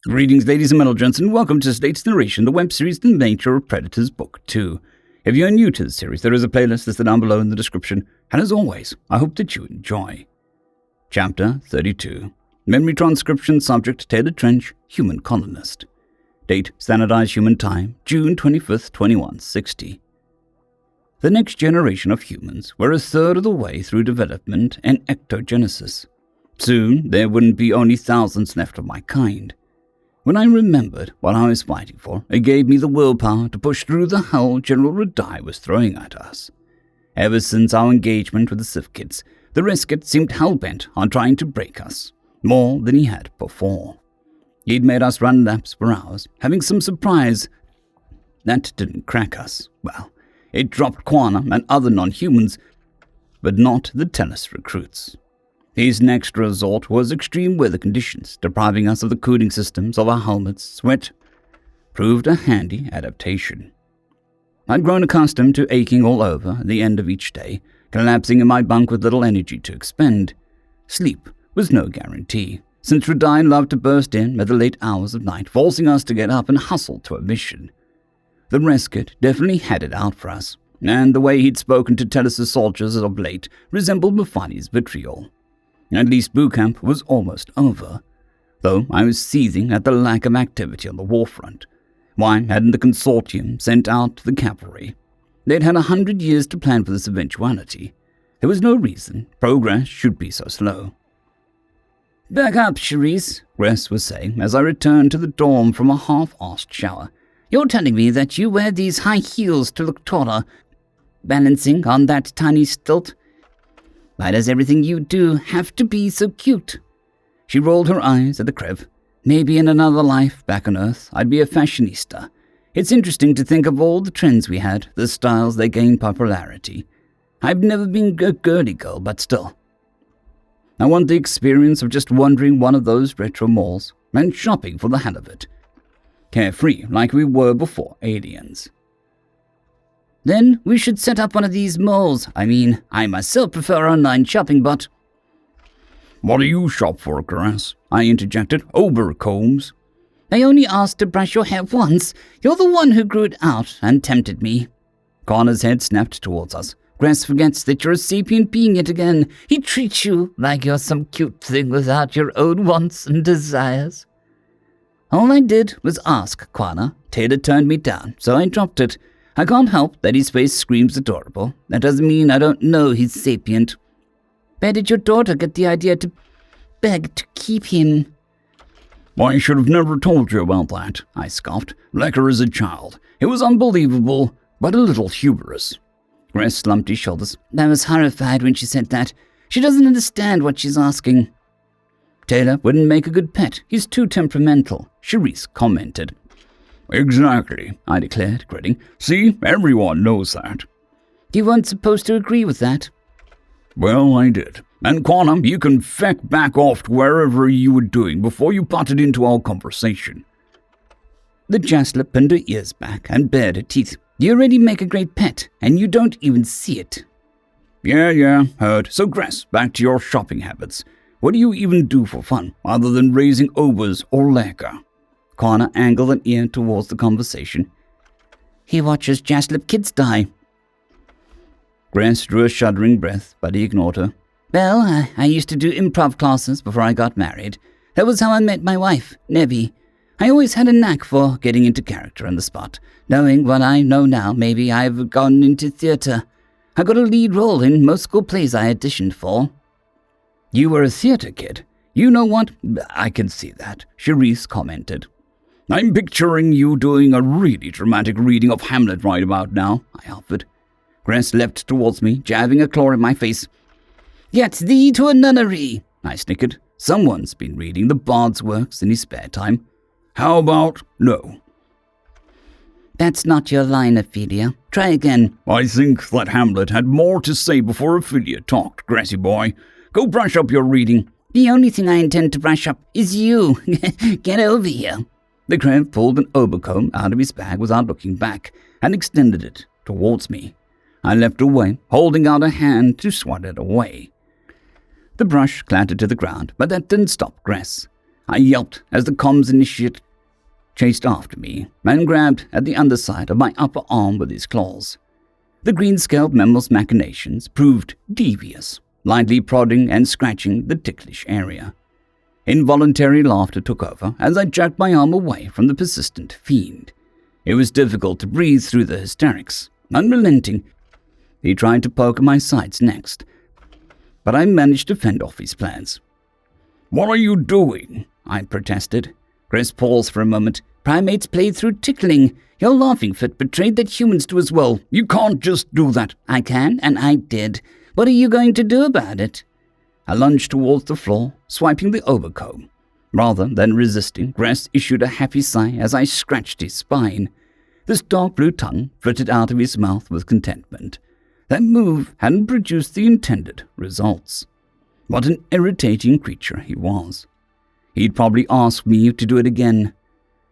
Greetings, ladies and gents, and welcome to State's Narration, the web series The Nature of Predators Book 2. If you're new to the series, there is a playlist listed down below in the description, and as always, I hope that you enjoy. Chapter 32. Memory Transcription Subject Taylor Trench, Human Colonist. Date Standardized Human Time, June 25th, 2160. The next generation of humans were a third of the way through development and ectogenesis. Soon, there wouldn't be only thousands left of my kind. When I remembered what I was fighting for, it gave me the willpower to push through the hell General Radai was throwing at us. Ever since our engagement with the Civ Kids, the Resket seemed hell-bent on trying to break us, more than he had before. He'd made us run laps for hours, having some surprise that didn't crack us. Well, it dropped Quana and other non-humans, but not the Tellus recruits. His next resort was extreme weather conditions, depriving us of the cooling systems of our helmets. Sweat proved a handy adaptation. I'd grown accustomed to aching all over at the end of each day, collapsing in my bunk with little energy to expend. Sleep was no guarantee, since Radai loved to burst in at the late hours of night, forcing us to get up and hustle to a mission. The Resket definitely had it out for us, and the way he'd spoken to Tellus' soldiers of late resembled Mufani's vitriol. At least boot camp was almost over, though I was seething at the lack of activity on the war front. Why hadn't the consortium sent out the cavalry? They'd had 100 years to plan for this eventuality. There was no reason progress should be so slow. "Back up, Charisse," Gress was saying as I returned to the dorm from a half-arsed shower. "You're telling me that you wear these high heels to look taller, balancing on that tiny stilt? Why does everything you do have to be so cute?" She rolled her eyes at the Krev. "Maybe in another life, back on Earth, I'd be a fashionista. It's interesting to think of all the trends we had, the styles that gained popularity. I've never been a girly girl, but still. I want the experience of just wandering one of those retro malls and shopping for the hell of it. Carefree, like we were before aliens." "Then we should set up one of these malls. I mean, I myself prefer online shopping, but—" "What do you shop for, Grass?" I interjected. "Obercombs." "I only asked to brush your hair once. You're the one who grew it out and tempted me." Connor's head snapped towards us. "Grass forgets that you're a sapient being yet again. He treats you like you're some cute thing without your own wants and desires." "All I did was ask, Quana. Taylor turned me down, so I dropped it. I can't help that his face screams adorable. That doesn't mean I don't know he's sapient." "Where did your daughter get the idea to beg to keep him?" "I should have never told you about that," I scoffed. "Lecker is a child. It was unbelievable, but a little humorous." Gress slumped his shoulders. "I was horrified when she said that. She doesn't understand what she's asking." "Taylor wouldn't make a good pet. He's too temperamental," Charisse commented. "Exactly," I declared, grinning. "See, everyone knows that." "You weren't supposed to agree with that." "Well, I did. And Quantum, you can feck back off to wherever you were doing before you butted into our conversation." The Jaslip pinned her ears back and bared her teeth. "You already make a great pet, and you don't even see it." Yeah, heard. So, Gress, back to your shopping habits. What do you even do for fun, other than raising obers or lecker?" Connor angled an ear towards the conversation. "He watches Jaslip kids die." Gress drew a shuddering breath, but he ignored her. "Well, I used to do improv classes before I got married. That was how I met my wife, Nevi. I always had a knack for getting into character on the spot. Knowing what I know now, maybe I've gone into theater. I got a lead role in most school plays I auditioned for." "You were a theater kid. You know what? I can see that," Charisse commented. "I'm picturing you doing a really dramatic reading of Hamlet right about now," I offered. Gress leapt towards me, jabbing a claw in my face. "Get thee to a nunnery," I snickered. Someone's been reading the Bard's works in his spare time. "How about no?" "That's not your line, Ophelia. Try again." "I think that Hamlet had more to say before Ophelia talked, Grassy boy. Go brush up your reading." "The only thing I intend to brush up is you. Get over here." The Krev pulled an Obercomb out of his bag without looking back and extended it towards me. I leapt away, holding out a hand to swat it away. The brush clattered to the ground, but that didn't stop Gress. I yelped as the comms initiate chased after me and grabbed at the underside of my upper arm with his claws. The green-scaled mammal's machinations proved devious, lightly prodding and scratching the ticklish area. Involuntary laughter took over as I jerked my arm away from the persistent fiend. It was difficult to breathe through the hysterics. Unrelenting, he tried to poke at my sides next, but I managed to fend off his plans. "What are you doing?" I protested. Chris paused for a moment. "Primates played through tickling. Your laughing fit betrayed that humans do as well." "You can't just do that." "I can, and I did. What are you going to do about it?" I lunged towards the floor, swiping the overcomb. Rather than resisting, Gress issued a happy sigh as I scratched his spine. This dark blue tongue flitted out of his mouth with contentment. That move hadn't produced the intended results. What an irritating creature he was. He'd probably ask me to do it again.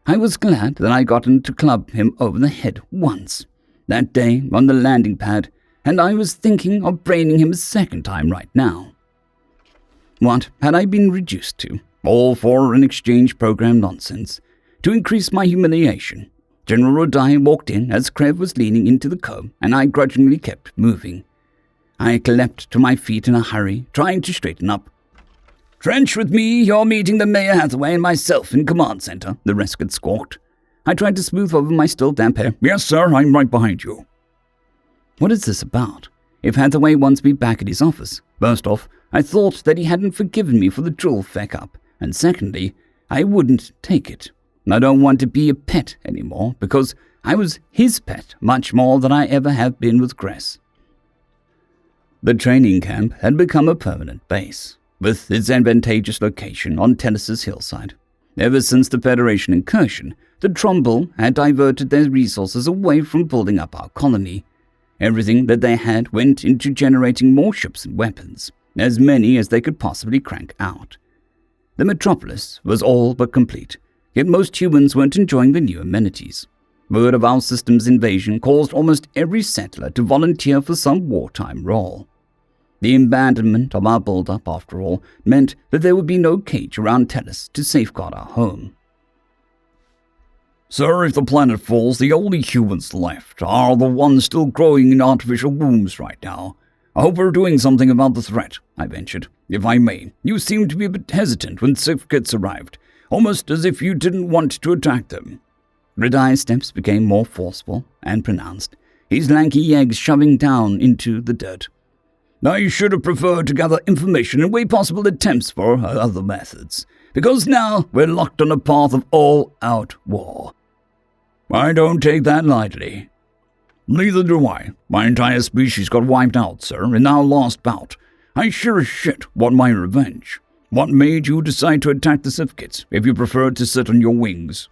I was glad that I got him to club him over the head once, that day on the landing pad, and I was thinking of braining him a second time right now. What had I been reduced to? All for an exchange program nonsense. To increase my humiliation, General Rodai walked in as Krev was leaning into the comb, and I grudgingly kept moving. I leapt to my feet in a hurry, trying to straighten up. "Trench with me, you're meeting the Mayor Hathaway and myself in command center," the rescued squawked. I tried to smooth over my still damp hair. "Yes, sir, I'm right behind you." What is this about? If Hathaway wants me back at his office, first off, I thought that he hadn't forgiven me for the drill feck-up, and secondly, I wouldn't take it. I don't want to be a pet anymore, because I was his pet much more than I ever have been with Gress. The training camp had become a permanent base, with its advantageous location on Tennis's hillside. Ever since the Federation incursion, the Trumbull had diverted their resources away from building up our colony. Everything that they had went into generating more ships and weapons, as many as they could possibly crank out. The metropolis was all but complete, yet most humans weren't enjoying the new amenities. Word of our system's invasion caused almost every settler to volunteer for some wartime role. The abandonment of our build-up, after all, meant that there would be no cage around Tennis to safeguard our home. "Sir, if the planet falls, the only humans left are the ones still growing in artificial wombs right now. I hope we're doing something about the threat," I ventured. "If I may, you seemed to be a bit hesitant when certificates arrived, almost as if you didn't want to attack them." Redai's steps became more forceful and pronounced, his lanky legs shoving down into the dirt. "I should have preferred to gather information and weigh possible attempts for other methods, because now we're locked on a path of all-out war." "I don't take that lightly." "Neither do I. My entire species got wiped out, sir, in our last bout. I sure as shit want my revenge. What made you decide to attack the certificates if you preferred to sit on your wings?"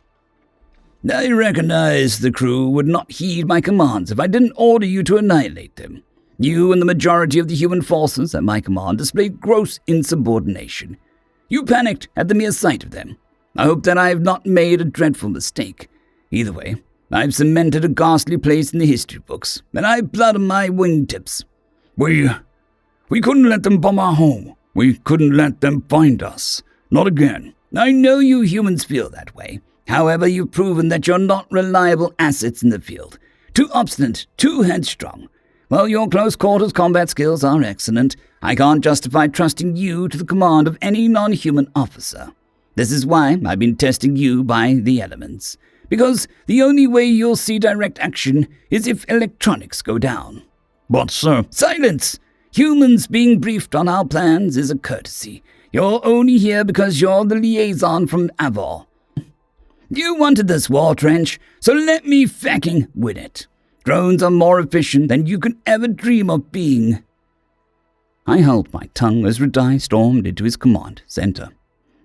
"I recognized the crew would not heed my commands if I didn't order you to annihilate them. You and the majority of the human forces at my command displayed gross insubordination. You panicked at the mere sight of them. I hope that I have not made a dreadful mistake. Either way, I've cemented a ghastly place in the history books, and I've blood on my wingtips." We couldn't let them bomb our home. We couldn't let them find us. Not again." "I know you humans feel that way. However, you've proven that you're not reliable assets in the field. Too obstinate, too headstrong. While your close-quarters combat skills are excellent, I can't justify trusting you to the command of any non-human officer. This is why I've been testing you by the elements. Because the only way you'll see direct action is if electronics go down." "But, sir—" "Silence! Humans being briefed on our plans is a courtesy. You're only here because you're the liaison from Avor. You wanted this war, Trench, so let me fucking win it. Drones are more efficient than you could ever dream of being." I held my tongue as Redai stormed into his command center.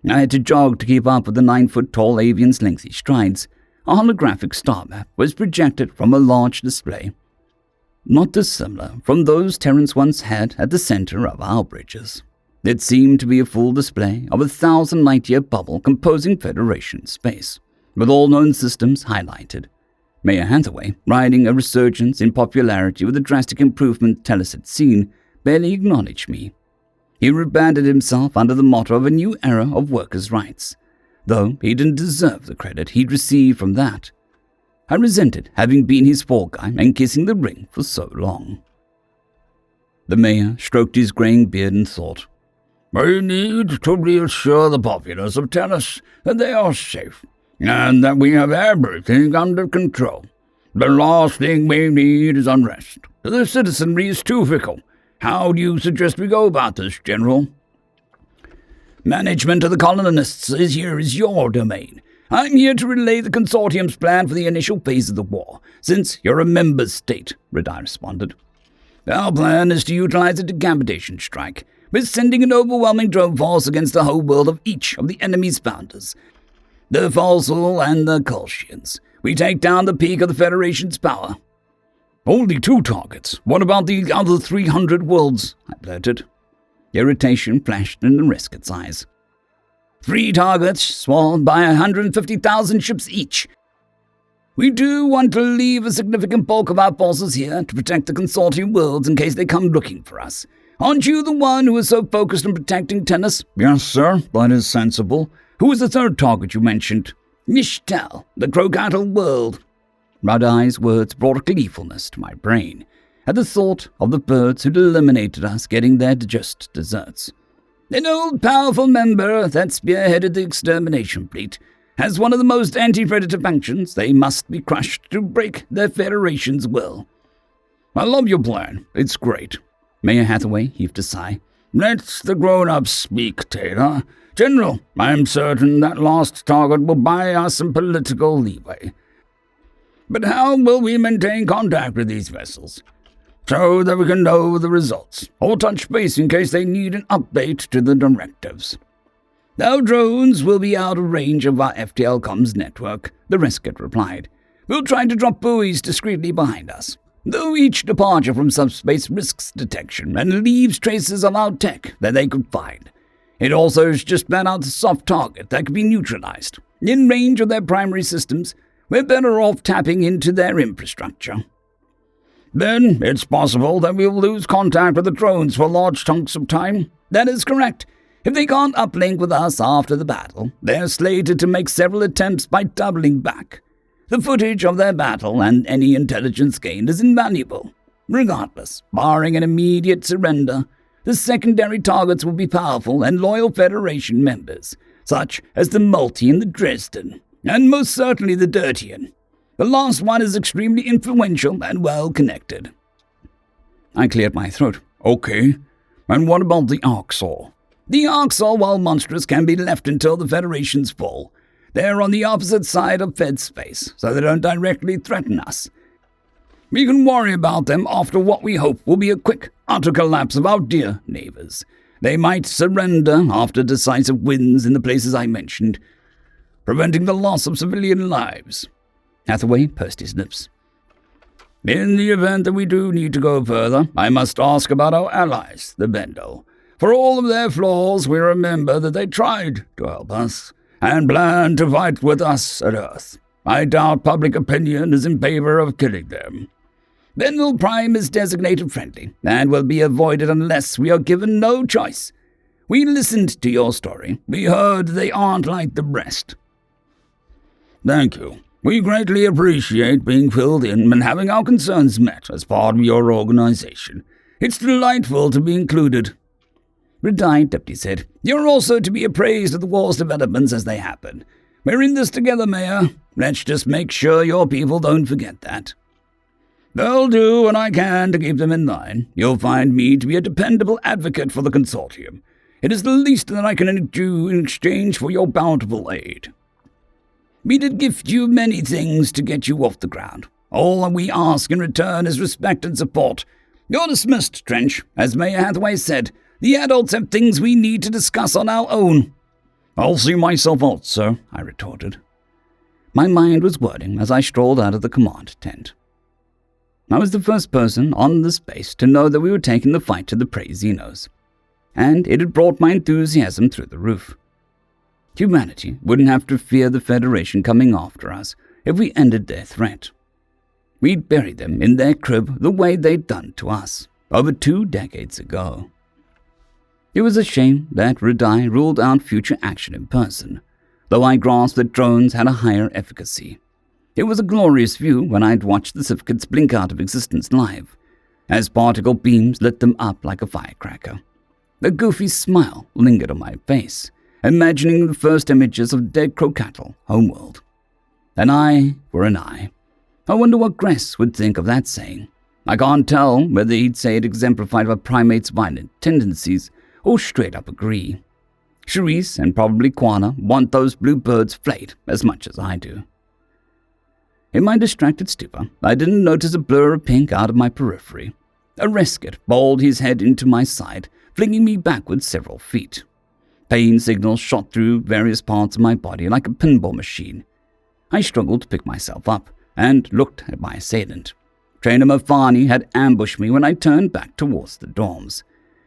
I had to jog to keep up with the 9-foot-tall avian's lengthy strides. A holographic star map was projected from a large display, not dissimilar from those Terrans once had at the center of our bridges. It seemed to be a full display of a 1,000-light-year bubble composing Federation space, with all known systems highlighted. Mayor Hathaway, riding a resurgence in popularity with the drastic improvement Tellus had seen, barely acknowledged me. He rebranded himself under the motto of a new era of workers' rights, though he didn't deserve the credit he'd received from that. I resented having been his fall guy and kissing the ring for so long. The mayor stroked his graying beard and thought, "We need to reassure the populace of Tennis that they are safe, and that we have everything under control. The last thing we need is unrest. The citizenry is too fickle. How do you suggest we go about this, General?" "Management of the colonists is your domain. I'm here to relay the consortium's plan for the initial phase of the war, since you're a member state," Redeye responded. "Our plan is to utilize a decapitation strike. We're sending an overwhelming drone force against the whole world of each of the enemy's founders, the Fossil and the Kolshians. We take down the peak of the Federation's power." "Only 2 targets. What about the other 300 worlds?" I blurted. Irritation flashed in the Risket's eyes. 3 targets, swarmed by 150,000 ships each. We do want to leave a significant bulk of our forces here to protect the consortium worlds in case they come looking for us. Aren't you the one who is so focused on protecting Tennis?" "Yes, sir, that is sensible. Who was the 3rd target you mentioned?" "Nishtal, the Crocatal world." Redeye's words brought gleefulness to my brain at the thought of the birds who'd eliminated us getting their just desserts. "An old powerful member that spearheaded the extermination fleet. Has one of the most anti-predator functions. They must be crushed to break their Federation's will." "I love your plan. It's great." Mayor Hathaway heaved a sigh. "Let the grown-ups speak, Taylor. General, I am certain that last target will buy us some political leeway. But how will we maintain contact with these vessels, so that we can know the results, or touch base in case they need an update to the directives?" "Our drones will be out of range of our FTL comms network," the Risket replied. "We'll try to drop buoys discreetly behind us, though each departure from subspace risks detection and leaves traces of our tech that they could find. It also is just about out a soft target that could be neutralized. In range of their primary systems, we're better off tapping into their infrastructure." "Then it's possible that we'll lose contact with the drones for large chunks of time?" "That is correct. If they can't uplink with us after the battle, they're slated to make several attempts by doubling back. The footage of their battle and any intelligence gained is invaluable. Regardless, barring an immediate surrender, the secondary targets will be powerful and loyal Federation members, such as the Multi and the Dresden, and most certainly the Dirtian. The last one is extremely influential and well-connected." I cleared my throat. "Okay, and what about the Arxor?" "The Arxor, while monstrous, can be left until the Federation's fall. They're on the opposite side of Fed space, so they don't directly threaten us. We can worry about them after what we hope will be a quick, utter collapse of our dear neighbors. They might surrender after decisive wins in the places I mentioned, preventing the loss of civilian lives." Hathaway pursed his lips. "In the event that we do need to go further, I must ask about our allies, the Bendel. For all of their flaws, we remember that they tried to help us and planned to fight with us at Earth. I doubt public opinion is in favor of killing them. Bendel Prime is designated friendly and will be avoided unless we are given no choice. We listened to your story. We heard they aren't like the rest." "Thank you. We greatly appreciate being filled in and having our concerns met as part of your organization. It's delightful to be included." Redeye Deputy said, "You're also to be appraised of the war's developments as they happen. We're in this together, Mayor. Let's just make sure your people don't forget that." "They'll do what I can to keep them in line. You'll find me to be a dependable advocate for the consortium. It is the least that I can do in exchange for your bountiful aid. We did gift you many things to get you off the ground. All we ask in return is respect and support. You're dismissed, Trench. As Mayor Hathaway said, the adults have things we need to discuss on our own." "I'll see myself out, sir," I retorted. My mind was whirling as I strolled out of the command tent. I was the first person on the space to know that we were taking the fight to the Prey Xenos, and it had brought my enthusiasm through the roof. Humanity wouldn't have to fear the Federation coming after us if we ended their threat. We'd bury them in their crib the way they'd done to us over 2 decades ago. It was a shame that Redeye ruled out future action in person, though I grasped that drones had a higher efficacy. It was a glorious view when I'd watched the certificates blink out of existence live, as particle beams lit them up like a firecracker. A goofy smile lingered on my face, imagining the first images of dead crow cattle homeworld. An eye for an eye. I wonder what Gress would think of that saying. I can't tell whether he'd say it exemplified a primate's violent tendencies or straight up agree. Charisse and probably Quana want those blue birds flayed as much as I do. In my distracted stupor, I didn't notice a blur of pink out of my periphery. A resket bowled his head into my side, flinging me backwards several feet. Pain signals shot through various parts of my body like a pinball machine. I struggled to pick myself up and looked at my assailant. Trainer Mafani had ambushed me when I turned back towards the dorms.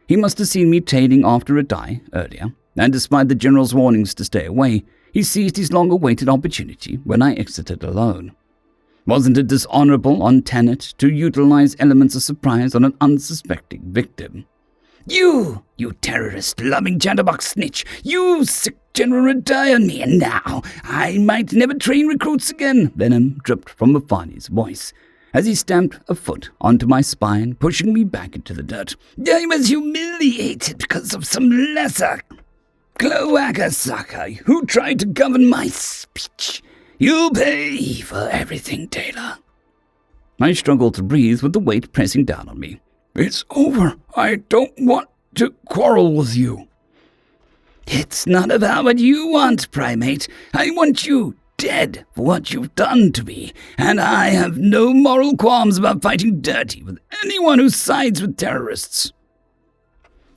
He must have seen me tailing after a die earlier, and despite the general's warnings to stay away, he seized his long-awaited opportunity when I exited alone. Wasn't it dishonorable on Tenet to utilize elements of surprise on an unsuspecting victim? You terrorist-loving chatterbox snitch! You sick general would die on me, and now I might never train recruits again! Venom dripped from Mafani's voice as he stamped a foot onto my spine, pushing me back into the dirt. I was humiliated because of some lesser cloaca sucker who tried to govern my speech. You'll pay for everything, Taylor. I struggled to breathe with the weight pressing down on me. It's over. I don't want to quarrel with you. It's not about what you want, primate. I want you dead for what you've done to me, and I have no moral qualms about fighting dirty with anyone who sides with terrorists.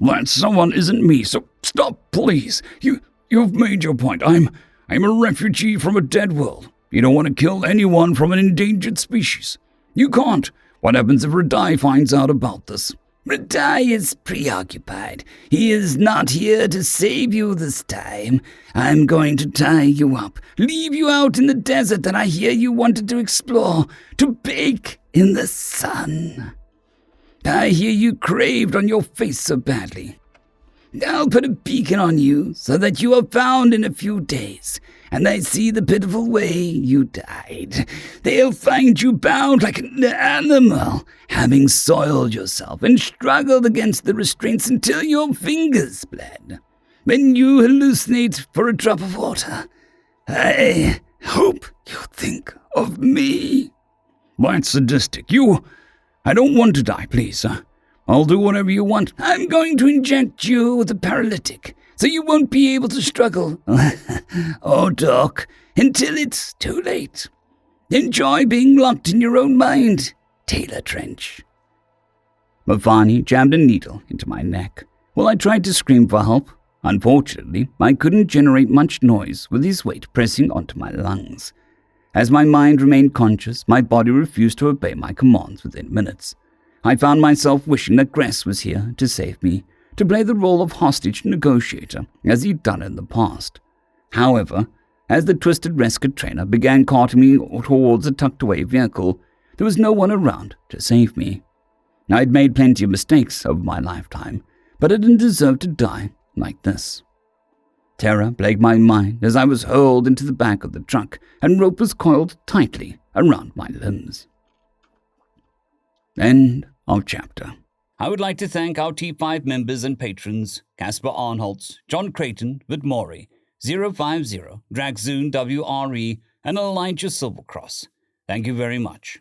That someone isn't me, so stop, please. You've made your point. I'm a refugee from a dead world. You don't want to kill anyone from an endangered species. You can't. What happens if Radai finds out about this? Radai is preoccupied. He is not here to save you this time. I'm going to tie you up, leave you out in the desert that I hear you wanted to explore, to bake in the sun. I hear you craved on your face so badly. I'll put a beacon on you so that you are found in a few days, and they see the pitiful way you died. They'll find you bound like an animal, having soiled yourself and struggled against the restraints until your fingers bled. When you hallucinate for a drop of water, I hope you think of me. That's sadistic. I don't want to die, please. I'll do whatever you want. I'm going to inject you with a paralytic, so you won't be able to struggle or talk until it's too late. Enjoy being locked in your own mind, Taylor Trench. Mafani jammed a needle into my neck while I tried to scream for help. Unfortunately, I couldn't generate much noise with his weight pressing onto my lungs. As my mind remained conscious, my body refused to obey my commands within minutes. I found myself wishing that Gress was here to save me, to play the role of hostage negotiator as he'd done in the past. However, as the twisted rescue trainer began carting me towards a tucked-away vehicle, there was no one around to save me. I'd made plenty of mistakes over my lifetime, but I didn't deserve to die like this. Terror plagued my mind as I was hurled into the back of the truck and rope was coiled tightly around my limbs. End of chapter. I would like to thank our T5 members and patrons, Casper Arnholtz, John Creighton, Vidmori, 050, Dragzoon W.R.E, and Elijah Silvercross. Thank you very much.